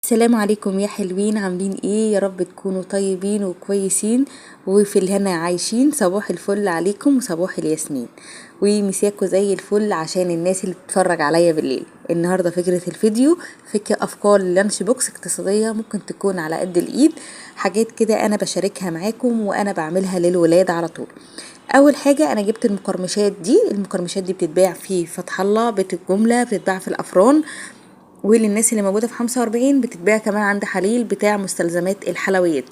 السلام عليكم يا حلوين، عاملين ايه؟ يا رب تكونوا طيبين وكويسين وفي الهنا عايشين. صباح الفل عليكم وصباح الياسمين ومساكوا زي الفل عشان الناس اللي بتتفرج عليا بالليل. النهارده فكرة الفيديو فكرة افكار لانش بوكس اقتصادية ممكن تكون على قد الايد، حاجات كده انا بشاركها معاكم وانا بعملها للولاد على طول. اول حاجة انا جبت المقرمشات دي بتتباع في فتح الله، بيت الجملة، بتتباع في الافران، وللناس اللي موجودة في 45 بتتباع كمان عند حليل بتاع مستلزمات الحلويات.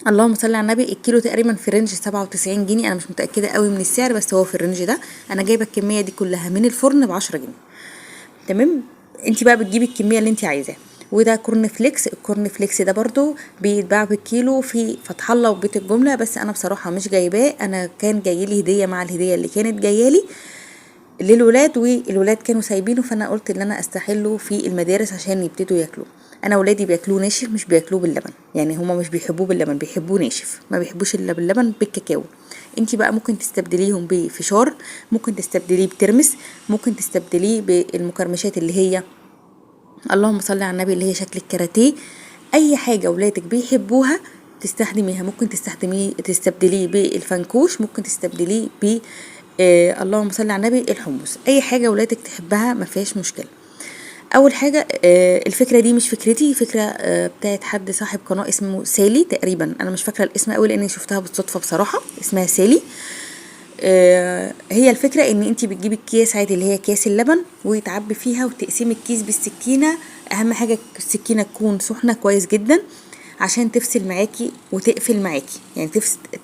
اللهم صل على النبي. الكيلو تقريبا في رينج 97 جنيه، انا مش متأكدة قوي من السعر بس هو في الرينج ده. انا جايبة الكمية دي كلها من الفرن ب10 جنيه. تمام، انت بقى بتجيبي الكمية اللي انت عايزاها. وده كورن فليكس. الكورن فليكس ده برضو بيتباع بالكيلو في فتح الله وبيت الجملة، بس انا بصراحة مش جايباه، انا كان جايلي هدية مع الهدية اللي كانت جايالي للولاد والولاد كانوا سايبينه، فانا قلت ان انا استحله في المدارس عشان يبتدوا ياكلوه. انا ولادي بياكلوه ناشف، مش بياكلوه باللبن، يعني هما مش بيحبوه باللبن، بيحبوه ناشف، ما بيحبوش الا باللبن بالكاكاو. انتي بقى ممكن تستبدليهم بفشار، ممكن تستبدليه بترمس، ممكن تستبدليه بالمكرمشات اللي هي اللهم صل على النبي اللي هي شكل الكاراتيه. اي حاجه ولادك بيحبوها تستخدميها. ممكن تستبدليه بالفنكوش، ممكن تستبدليه ب اللهم صل على النبي الحمص. اي حاجه ولادك تحبها ما فيهاش مشكله. اول حاجه الفكره دي مش فكرتي، فكره بتاعت حد صاحب قناه اسمه سالي تقريبا، انا مش فاكره الاسم قوي لاني شفتها بالصدفه بصراحه، اسمها سالي. هي الفكرة ان انتي بتجيبي الكيس عادي اللي هي كيس اللبن وتعبي فيها وتقسمي الكيس بالسكينة. اهم حاجة السكينة تكون سخنة كويس جدا عشان تفصل معاكي وتقفل معاكي، يعني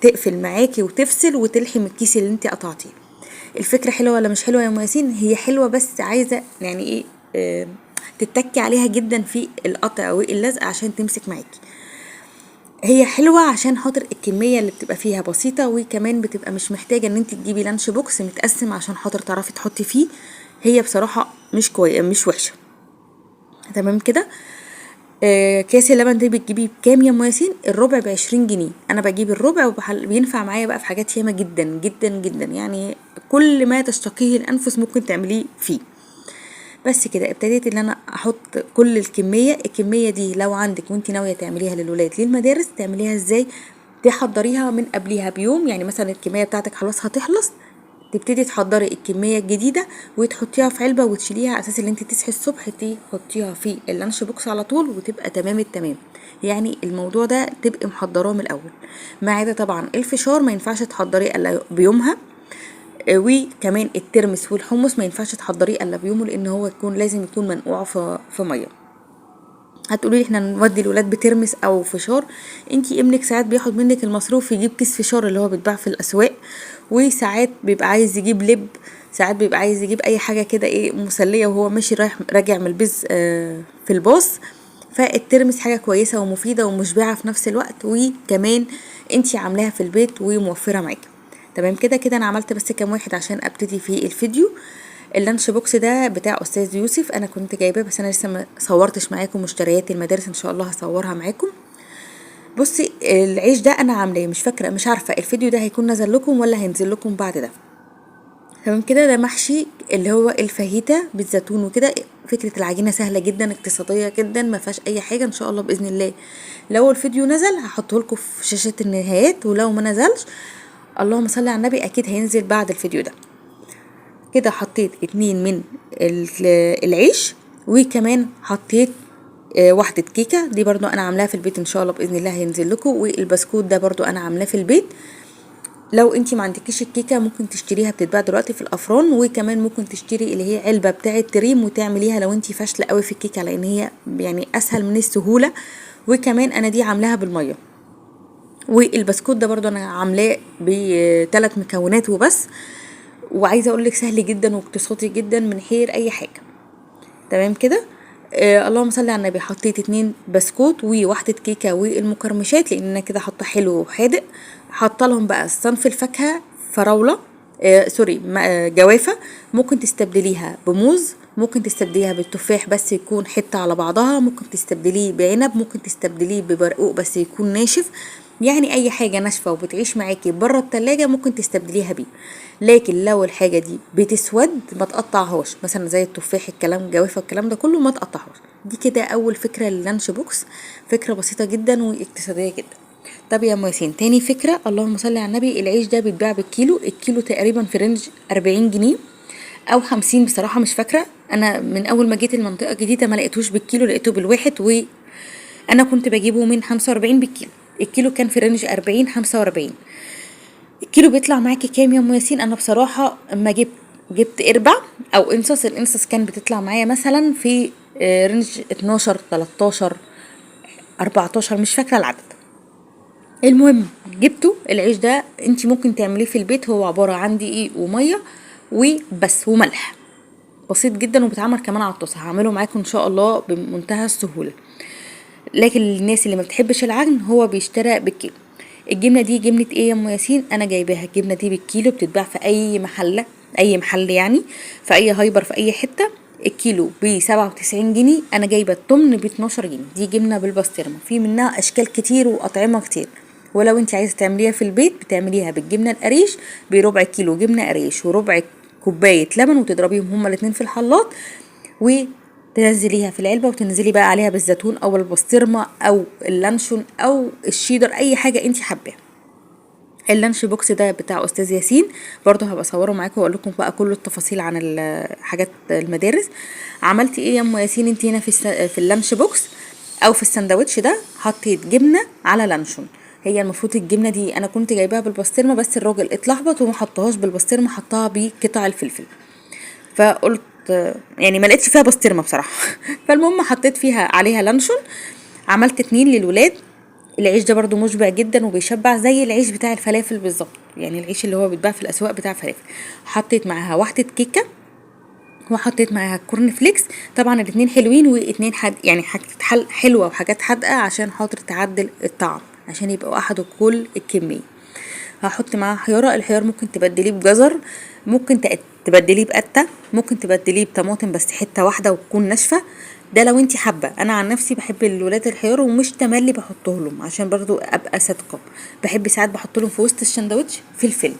تقفل معاكي وتفصل وتلحم الكيس اللي انتي قطعتيه. الفكرة حلوة ولا مش حلوة يا ام ياسين؟ هي حلوة بس عايزة يعني ايه، تتكي عليها جدا في القطع واللزق عشان تمسك معاكي. هي حلوة عشان خاطر الكمية اللي بتبقى فيها بسيطة، وكمان بتبقى مش محتاجة ان انت تجيبي لانش بوكس متقسم عشان خاطر تعرفي تحطي فيه. هي بصراحة مش كويسة، مش وحشة. تمام كده. كاس اللبن ده بتجيبيه بكام يا ام ياسين؟ الربع ب20 جنيه. انا بجيب الربع بينفع معايا بقى في حاجات ياما جدا جدا جدا، يعني كل ما تشتقيه الانفس ممكن تعمليه فيه. بس كده ابتديت ان انا احط كل الكميه دي. لو عندك وانت ناويه تعمليها للولاد للمدارس، تعمليها ازاي؟ تحضريها من قبلها بيوم، يعني مثلا الكميه بتاعتك خلاص هتخلص، تبتدي تحضري الكميه الجديده وتحطيها في علبه وتشيليها على اساس ان انت تصحي الصبح تحطيها في اللانش بوكس على طول وتبقى تمام التمام. يعني الموضوع ده تبقي محضراه من الاول. ما عدا طبعا الفشار ما ينفعش تحضريه الا بيومها، وكمان الترمس والحمص ما ينفعش تحضريه الا بيومه لان هو لازم يكون منقوع في ميه. هتقولي احنا نودي الولاد بترمس او فشار؟ انتي ابنك ساعات بياخد منك المصروف يجيب كيس فشار اللي هو بيتباع في الاسواق، وساعات بيبقى عايز يجيب لب، ساعات بيبقى عايز يجيب اي حاجه كده ايه مسليه وهو ماشي راجع من البيز في الباص. فالترمس حاجه كويسه ومفيده ومشبعه في نفس الوقت، وكمان انتي عاملاها في البيت وموفره معاكي. تمام كده. كده انا عملت بس كام واحد عشان ابتدي في الفيديو. اللانش بوكس ده بتاع استاذ يوسف، انا كنت جايباه بس انا لسه ما صورتش معاكم مشتريات المدارس، ان شاء الله هصورها معاكم. بصي العيش ده انا عاملاه، مش فاكره مش عارفه الفيديو ده هيكون نزل لكم ولا هينزل لكم بعد ده. تمام كده. ده محشي اللي هو الفاهيتا بالزيتون وكده. فكره العجينه سهله جدا، اقتصاديه جدا، ما فيهاش اي حاجه. ان شاء الله باذن الله لو الفيديو نزل هحطه لكم في شاشه النهايات، ولو ما نزلش اللهم صل على النبي اكيد هينزل بعد الفيديو ده. كده حطيت 2 من العيش، وكمان حطيت واحدة كيكة دي برضو انا عاملاها في البيت، ان شاء الله باذن الله هينزل لكم. والبسكوت ده برضو انا عاملاه في البيت. لو انتي ما عندكيش الكيكة ممكن تشتريها، بتتباع دلوقتي في الافران. وكمان ممكن تشتري اللي هي علبة بتاعه تريم وتعمليها لو انتي فاشله قوي في الكيكة، لان هي يعني اسهل من السهولة. وكمان انا دي عاملاها بالمية. والبسكوت ده برضو انا عاملاه ب3 مكونات وبس، وعايزه اقول لك سهل جدا واقتصادي جدا من غير اي حاجه. تمام كده. اللهم صل على النبي. حطيت 2 بسكوت وواحده كيكه والمكرمشات لان انا كده حاطه حلو وحادق. حاطه لهم بقى صنف الفاكهه، فراوله، سوري جوافه. ممكن تستبدليها بموز، ممكن تستبدليها بالتفاح بس يكون حته على بعضها، ممكن تستبدليه بعنب، ممكن تستبدليه ببرقوق بس يكون ناشف. يعني اي حاجه ناشفه وبتعيش معاكي بره التلاجة ممكن تستبدليها بيه. لكن لو الحاجه دي بتسود ما تقطعهاش، مثلا زي التفاح الكلام الجوافه الكلام ده كله ما تقطعهاش. دي كده اول فكره لللانش بوكس، فكره بسيطه جدا واقتصاديه جدا. طب يا ام ياسين، تاني فكره، اللهم صل على النبي، العيش ده بيتباع بالكيلو، الكيلو تقريبا في رينج 40 جنيه او 50، بصراحه مش فاكره. انا من اول ما جيت المنطقه الجديده ما لقيتوش بالكيلو، لقيته بالواحد، وانا كنت بجيبه من 45 بالكيلو. الكيلو كان في رينج 40 45. الكيلو بيطلع معاكي كام يا ام ياسين؟ انا بصراحه اما جبت اربع او انصص، الانصص كان بتطلع معايا مثلا في رينج 12 13 14، مش فاكره العدد. المهم جبته. العيش ده انت ممكن تعمليه في البيت، هو عباره عن دقيق وميه وبس وملح، بسيط جدا، وبيتعمل كمان على الطاسه. هعمله معاكم ان شاء الله بمنتهى السهوله. لكن الناس اللي ما بتحبش العجن هو بيشترى بالكيلو. الجبنه دي جبنه ايه يا ام ياسين؟ انا جايباها الجبنه دي بالكيلو، بتتباع في اي محل، اي محل يعني، في اي هايبر في اي حته. الكيلو ب 97 جنيه. انا جايبه التمن ب 12 جنيه. دي جبنه بالبسطرمه، في منها اشكال كتير واطعمه كتير. ولو انت عايزه تعمليها في البيت بتعمليها بالجبنه القريش، بربع كيلو جبنه قريش وربع كوبايه لبن، وتضربيهم هما الاتنين في الخلاط، وتنزليها في العلبة، وتنزلي بقى عليها بالزيتون او البسطرمة او اللانشون او الشيدر، اي حاجة انت حباها. اللانش بوكس ده بتاع استاذ ياسين، برضه هبقى اصوره معاكم واقول لكم بقى كل التفاصيل عن حاجات المدارس. عملتي ايه يا ام ياسين انت هنا في اللانش بوكس او في الساندوتش ده؟ حطيت جبنه على لانشون. هي المفروض الجبنه دي انا كنت جايباها بالبسطرمه، بس الراجل اتلخبط وما حطهاش بالبسطرمه، حطها بقطع الفلفل. فقلت يعني ما لقيتش فيها بسطرمه بصراحه. فالمهم حطيت فيها عليها لانشون. عملت 2 للولاد. العيش ده برضو مشبع جدا وبيشبع زي العيش بتاع الفلافل بالظبط، يعني العيش اللي هو بيتباع في الاسواق بتاع الفلافل. حطيت معاها واحده كيكه، وحطيت معاها كورن فليكس. طبعا الاتنين حلوين، واتنين يعني حاجات حلوه وحاجات حادقه عشان خاطر تعدل الطعم، عشان يبقوا احدوا كل الكميه. هحط معاها خياره. الخيار ممكن تبدليه بجزر، ممكن تبدليه بقته، ممكن تبدليه بطماطم بس حته واحده وتكون ناشفه. ده لو انتي حابه. انا عن نفسي بحب الولاد الخيار ومش تملي بحطه لهم، عشان برضو ابقى صادقه. بحب ساعات بحط لهم في وسط الساندوتش فلفل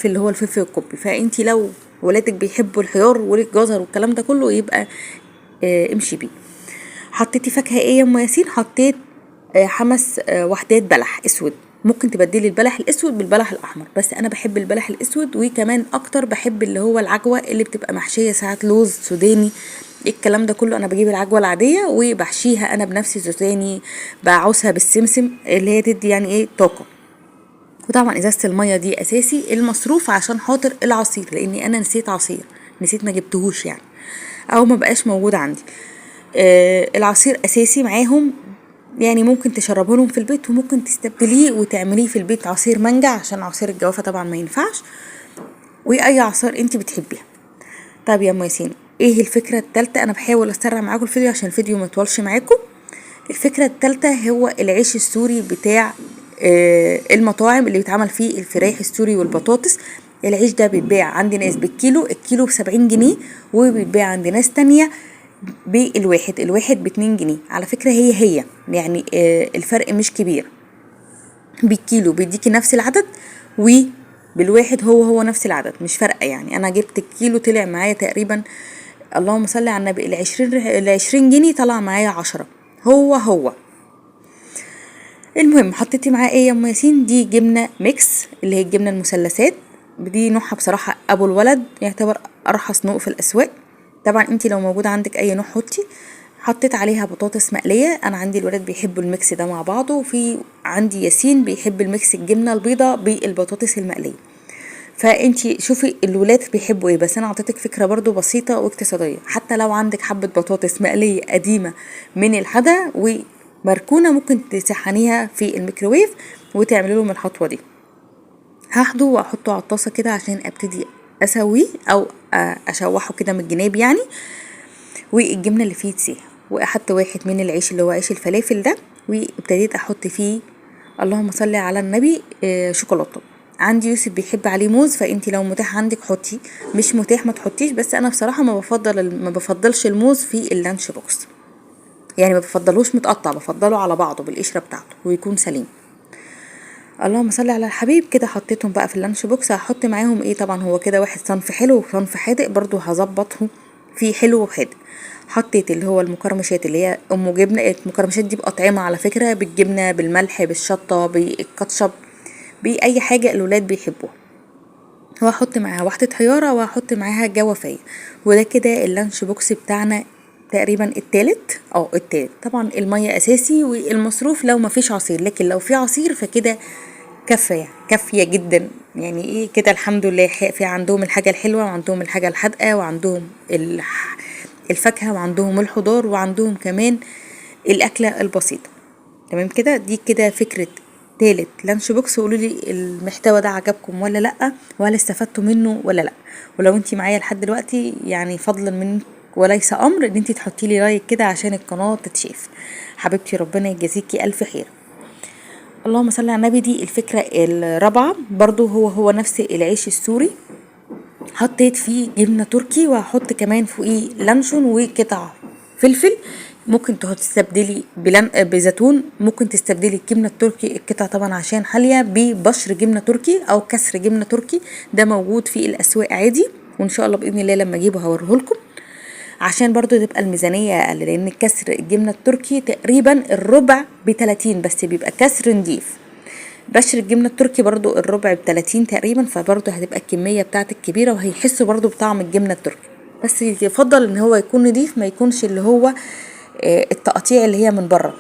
اللي هو الفلفل الكوبي. فانتي لو ولادك بيحبوا الخيار والجزر والكلام ده كله يبقى امشي بيه. حطيتي فاكهه ايه يا ام ياسين؟ حطيت 5 وحدات بلح اسود. ممكن تبدلي البلح الاسود بالبلح الاحمر، بس انا بحب البلح الاسود، وكمان اكتر بحب اللي هو العجوه اللي بتبقى محشيه ساعات لوز سوداني. الكلام ده كله انا بجيب العجوه العاديه وبحشيها انا بنفسي سوداني، بعوزها بالسمسم اللي هي تدي يعني ايه طاقه. وطبعا ازازه الميه دي اساسي المصروف عشان خاطر العصير، لاني انا نسيت عصير، نسيت ما جبتهوش يعني، او ما بقاش موجود عندي. العصير اساسي معاهم، يعني ممكن تشربه لهم في البيت، وممكن تستبدليه وتعمليه في البيت عصير مانجا، عشان عصير الجوافه طبعا ما ينفعش، واي عصير انت بتحبيها. طب يا ام ياسين، ايه الفكره الثالثه؟ انا بحاول اسرع معاكم الفيديو عشان الفيديو ما يطولش معاكم. الفكره الثالثه هو العيش السوري بتاع المطاعم اللي بيتعمل فيه الفراخ السوري والبطاطس. العيش ده بيتباع عند ناس بالكيلو، الكيلو ب70 جنيه، وبيتباع عند ناس تانية الواحد ب2 جنيه. على فكرة هي يعني الفرق مش كبير. بالكيلو بيديكي نفس العدد، وبالواحد هو نفس العدد، مش فارقة يعني. انا جبت الكيلو طلع معايا تقريبا، اللهم صل على النبي، ال20 جنيه طلع معايا 10، هو. المهم حطيتي معاه ايه يا ام ياسين؟ دي جبنه ميكس، اللي هي الجبنه المثلثات. دي نوعها بصراحه ابو الولد، يعتبر ارخص نوع في الاسواق. طبعا انتي لو موجود عندك اي نوع حطي. حطيت عليها بطاطس مقليه، انا عندي الولاد بيحبوا الميكس ده مع بعضه، وفي عندي ياسين بيحب الميكس الجبنه البيضه بالبطاطس المقليه. فانتي شوفي الولاد بيحبوا ايه، بس انا اعطيتك فكره برضو بسيطه واقتصاديه. حتى لو عندك حبه بطاطس مقليه قديمه من الحدا ومركونه، ممكن تسخنيها في الميكروويف وتعملي لهم الخطوه دي. هاخده واحطه على الطاسه كده عشان ابتدي اسويه او اشوحه كده من الجناب يعني، والجبنه اللي فيه تسيح. واخدت واحد من العيش اللي هو عيش الفلافل ده، وابتديت احط فيه، اللهم صل على النبي، شوكولاته. عندي يوسف بيحب عليه موز، فانتي لو متاح عندك حطي، مش متاح ما تحطيش. بس انا بصراحه ما بفضلش الموز في اللانش بوكس، يعني ما بفضلوش متقطع، بفضله على بعضه بالقشره بتاعته ويكون سليم. اللهم صل على الحبيب. كده حطيتهم بقى في اللانش بوكس. هحط معاهم ايه؟ طبعا هو كده واحد صنف حلو وصنف حادق، برضو هظبطهم في حلو وحادق. حطيت اللي هو المقرمشات اللي هي ام جبنه. المقرمشات دي باطعمه على فكره، بالجبنه، بالملح، بالشطه، بالكاتشب، باي حاجه الولاد بيحبوها. وهحط معاها واحده حياره وهحط معاها جوافيه. وده كده اللانش بوكس بتاعنا تقريبا التالت. طبعا المية اساسي، والمصروف لو مفيش عصير، لكن لو في عصير فكده كافية جدا. يعني ايه كده؟ الحمد لله. في عندهم الحاجة الحلوة، وعندهم الحاجة الحادقة، وعندهم الفاكهة، وعندهم الخضار، وعندهم كمان الأكلة البسيطة. تمام كده. دي كده فكرة تالت لانش بوكس. وقولوا لي المحتوى ده عجبكم ولا لا، وهل استفدتوا منه ولا لا. ولو انتي معايا لحد دلوقتي يعني فضلا منك وليس امر ان انتي تحطي لي لايك كده عشان القناه تتشاف. حبيبتي ربنا يجازيكي الف خير. اللهم صل على النبي. دي الفكره الرابعه، برضو هو نفس العيش السوري. حطيت فيه جبنه تركي، وهحط كمان فوقيه لانشون وقطع فلفل. ممكن تستبدلي بزيتون، ممكن تستبدلي الجبنه التركي القطع طبعا عشان حاليه ببشر جبنه تركي او كسر جبنه تركي. ده موجود في الاسواق عادي، وان شاء الله باذن الله لما اجيبه هوريهولكم، عشان برضو تبقى الميزانية اقل. لان كسر الجبنة التركي تقريبا الربع ب30، بس بيبقى كسر نضيف. بشر الجبنة التركي برضو الربع ب30 تقريبا، فبرضو هتبقى الكمية بتاعتك كبيرة، وهيحسوا برضو بطعم الجبنة التركي. بس يفضل ان هو يكون نضيف، ما يكونش اللي هو التقطيع اللي هي من بره.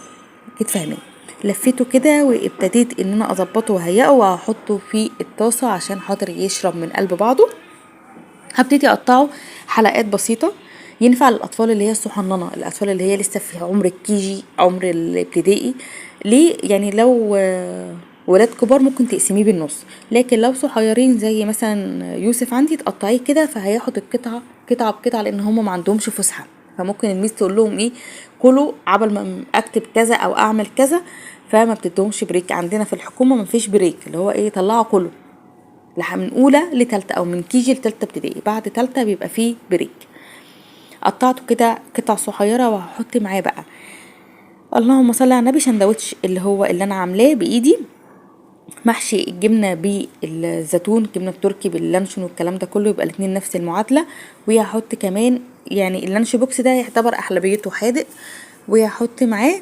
اكيد فاهمين. لفيته كده وابتديت ان انا اظبطه وهيئه، وهحطه في الطاسة عشان خاطر يشرب من قلب بعضه. هبتدي اقطعه حلقات بسيطة. ينفع للاطفال اللي هي الصحننه، الاطفال اللي هي لسه في عمر الكيجي، عمر الابتدائي. ليه؟ يعني لو ولاد كبار ممكن تقسميه بالنص، لكن لو صغيرين زي مثلا يوسف عندي تقطعيه كده، فهياخد القطعه قطعه بقطعه، لان هم ما عندهمش فسحه. فممكن الميس تقول لهم ايه؟ كلوا عبل ما اكتب كذا او اعمل كذا. فما بتدهمش بريك. عندنا في الحكومه ما فيش بريك، اللي هو ايه؟ طلعوا كله من اولى لتالتة، او من كيجي لتالتة ابتدائي. بعد تالتة بيبقى فيه بريك. قطعته كده قطع صغيره، وهحط معاه بقى اللهم صل على النبي سندوتش اللي هو اللي انا عاملاه بايدي، محشي الجبنه بالزيتون، الجبنه التركي باللانشون والكلام ده كله، يبقى الاتنين نفس المعادله. وهحط كمان يعني اللانش بوكس ده يعتبر احلبيته حادق. وهحط معاه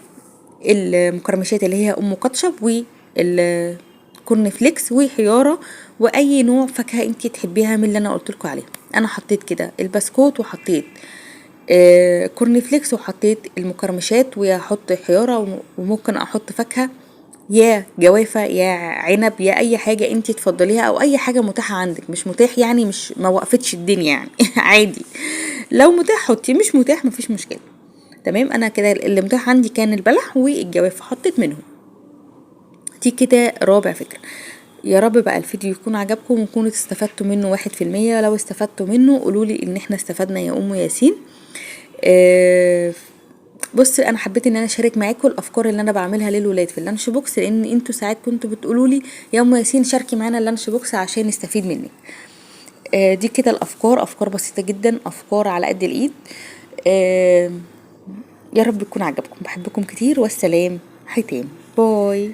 المقرمشات اللي هي ام كاتشب، والكورن فليكس، وحياره، واي نوع فاكهه انتي تحبيها من اللي انا قلت لكم عليه. انا حطيت كده البسكوت، وحطيت كورن فليكس، وحطيت المقرمشات، وهحط حياره، وممكن احط فاكهه، يا جوافه يا عنب يا اي حاجه انتي تفضليها، او اي حاجه متاحه عندك. مش متاح يعني مش ما وقفتش الدنيا يعني عادي. لو متاح حطي، مش متاح مفيش مشكله. تمام. انا كده اللي متاح عندي كان البلح والجوافه، حطيت منهم. دي كده رابع فكره. يا رب بقى الفيديو يكون عجبكم، وتكونوا استفدتوا منه 1%. لو استفدتوا منه قولولي ان احنا استفدنا يا ام ياسين. بص، انا حبيت ان انا اشارك معاكم الافكار اللي انا بعملها للولاد في اللانش بوكس، لان انتوا ساعات كنتوا بتقولوا لي يا ام ياسين شاركي معانا اللانش بوكس عشان نستفيد منك. دي كده الافكار، افكار بسيطه جدا، افكار على قد الايد. يا رب يكون عجبكم. بحبكم كتير، والسلام حيتين. باي.